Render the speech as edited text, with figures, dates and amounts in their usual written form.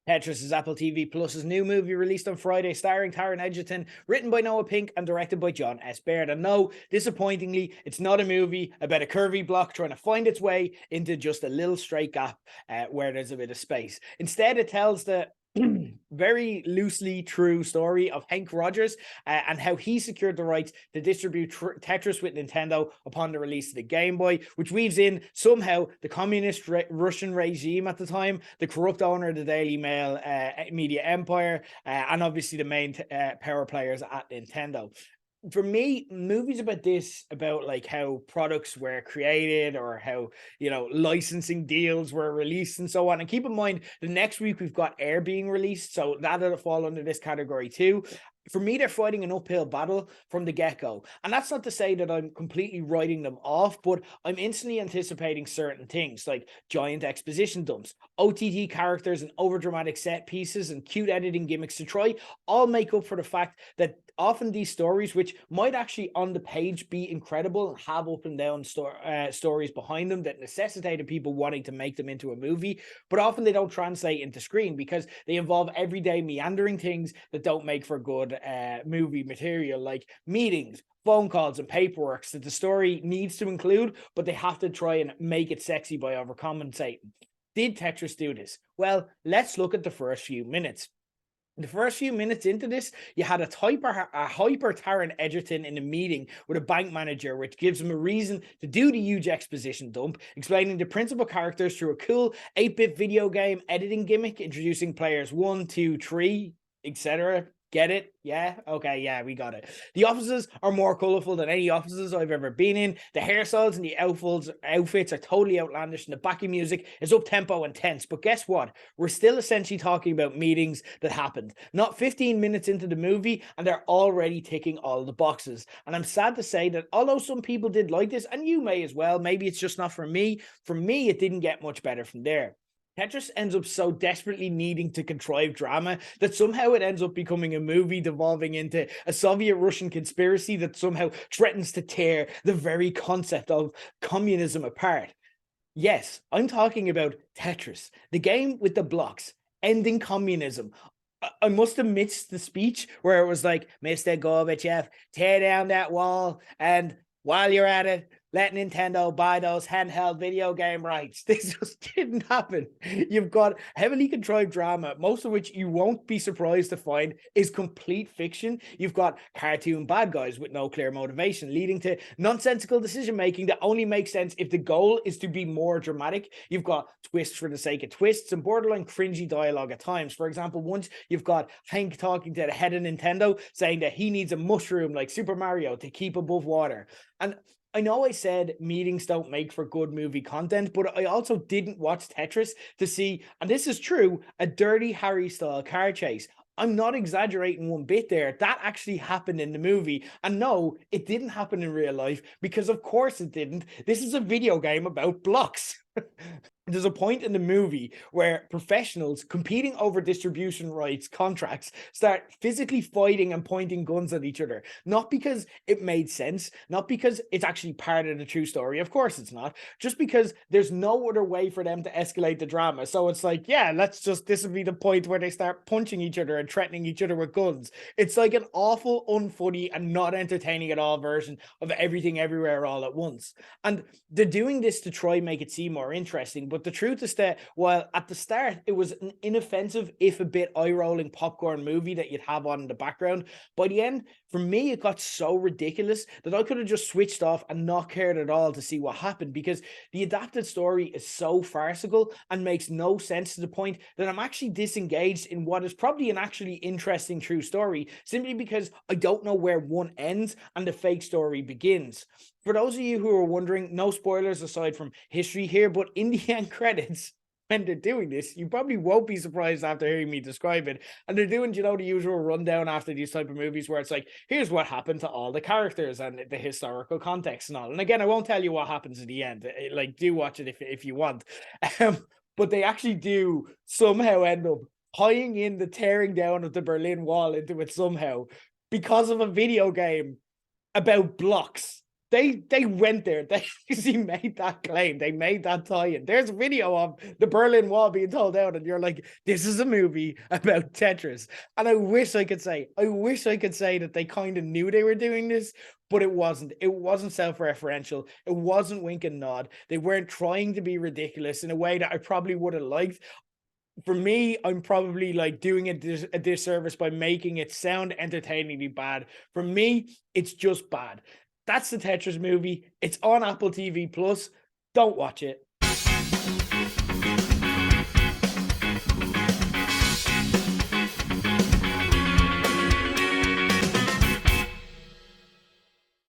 Tetris is Apple TV Plus's new movie released on Friday, starring Taron Egerton, written by Noah Pink and directed by John S. Baird. And no, disappointingly, it's not a movie about a curvy block trying to find its way into just a little straight gap where there's a bit of space. Instead, it tells the very loosely true story of Hank Rogers and how he secured the rights to distribute Tetris with Nintendo upon the release of the Game Boy, which weaves in somehow the communist Russian regime at the time, the corrupt owner of the Daily Mail media empire, and obviously the main power players at Nintendo. For me, movies about this, about like how products were created or how, you know, licensing deals were released and so on. And keep in mind, the next week we've got Air being released, so that'll fall under this category too. For me, they're fighting an uphill battle from the get-go. And that's not to say that I'm completely writing them off, but I'm instantly anticipating certain things like giant exposition dumps, OTT characters and overdramatic set pieces and cute editing gimmicks to try all make up for the fact that often these stories, which might actually on the page be incredible and have up and down stories behind them that necessitated people wanting to make them into a movie, but often they don't translate into screen because they involve everyday meandering things that don't make for good movie material, like meetings, phone calls, and paperwork that the story needs to include, but they have to try and make it sexy by overcompensating. Did Tetris do this? Well, let's look at the first few minutes. The first few minutes into this, you had a hyper Taron Egerton in a meeting with a bank manager, which gives him a reason to do the huge exposition dump, explaining the principal characters through a cool 8-bit video game editing gimmick, introducing players 1, 2, 3, etc. Get it? Yeah? Okay, yeah, we got it. The offices are more colorful than any offices I've ever been in. The hairstyles and the outfits are totally outlandish, and the backing music is up-tempo and tense. But guess what? We're still essentially talking about meetings that happened. Not 15 minutes into the movie, and they're already ticking all the boxes. And I'm sad to say that although some people did like this, and you may as well, maybe it's just not for me, it didn't get much better from there. Tetris ends up so desperately needing to contrive drama that somehow it ends up becoming a movie devolving into a Soviet-Russian conspiracy that somehow threatens to tear the very concept of communism apart. Yes, I'm talking about Tetris, the game with the blocks, ending communism. I must have missed the speech where it was like, Mr. Gorbachev, tear down that wall, and while you're at it, let Nintendo buy those handheld video game rights. This just didn't happen. You've got heavily contrived drama, most of which you won't be surprised to find is complete fiction. You've got cartoon bad guys with no clear motivation, leading to nonsensical decision-making that only makes sense if the goal is to be more dramatic. You've got twists for the sake of twists and borderline cringy dialogue at times. For example, once you've got Hank talking to the head of Nintendo saying that he needs a mushroom like Super Mario to keep above water. And I know I said meetings don't make for good movie content, but I also didn't watch Tetris to see, and this is true, a Dirty Harry style car chase. I'm not exaggerating one bit there. That actually happened in the movie. And no, it didn't happen in real life because of course it didn't. This is a video game about blocks. There's a point in the movie where professionals competing over distribution rights contracts start physically fighting and pointing guns at each other. Not because it made sense, not because it's actually part of the true story. Of course it's not. Just because there's no other way for them to escalate the drama. So it's like, yeah, this will be the point where they start punching each other and threatening each other with guns. It's like an awful, unfunny, and not entertaining at all version of Everything Everywhere All at Once. And they're doing this to try and make it seem more interesting, but the truth is that while at the start it was an inoffensive, if a bit eye-rolling popcorn movie that you'd have on in the background, by the end, for me, it got so ridiculous that I could have just switched off and not cared at all to see what happened, because the adapted story is so farcical and makes no sense to the point that I'm actually disengaged in what is probably an actually interesting true story, simply because I don't know where one ends and the fake story begins. For those of you who are wondering, no spoilers aside from history here, but in the end credits, when they're doing this, you probably won't be surprised after hearing me describe it. And they're doing, the usual rundown after these type of movies where it's like, here's what happened to all the characters and the historical context and all. And again, I won't tell you what happens at the end. Like, do watch it if you want. But they actually do somehow end up tying in the tearing down of the Berlin Wall into it somehow because of a video game about blocks. They went there. They actually made that claim. They made that tie-in. There's a video of the Berlin Wall being told down, and you're like, this is a movie about Tetris. And I wish I could say that they kind of knew they were doing this, but it wasn't. It wasn't self-referential. It wasn't wink and nod. They weren't trying to be ridiculous in a way that I probably would have liked. For me, I'm probably like doing a disservice by making it sound entertainingly bad. For me, it's just bad. That's the Tetris movie. It's on Apple TV Plus. Don't watch it.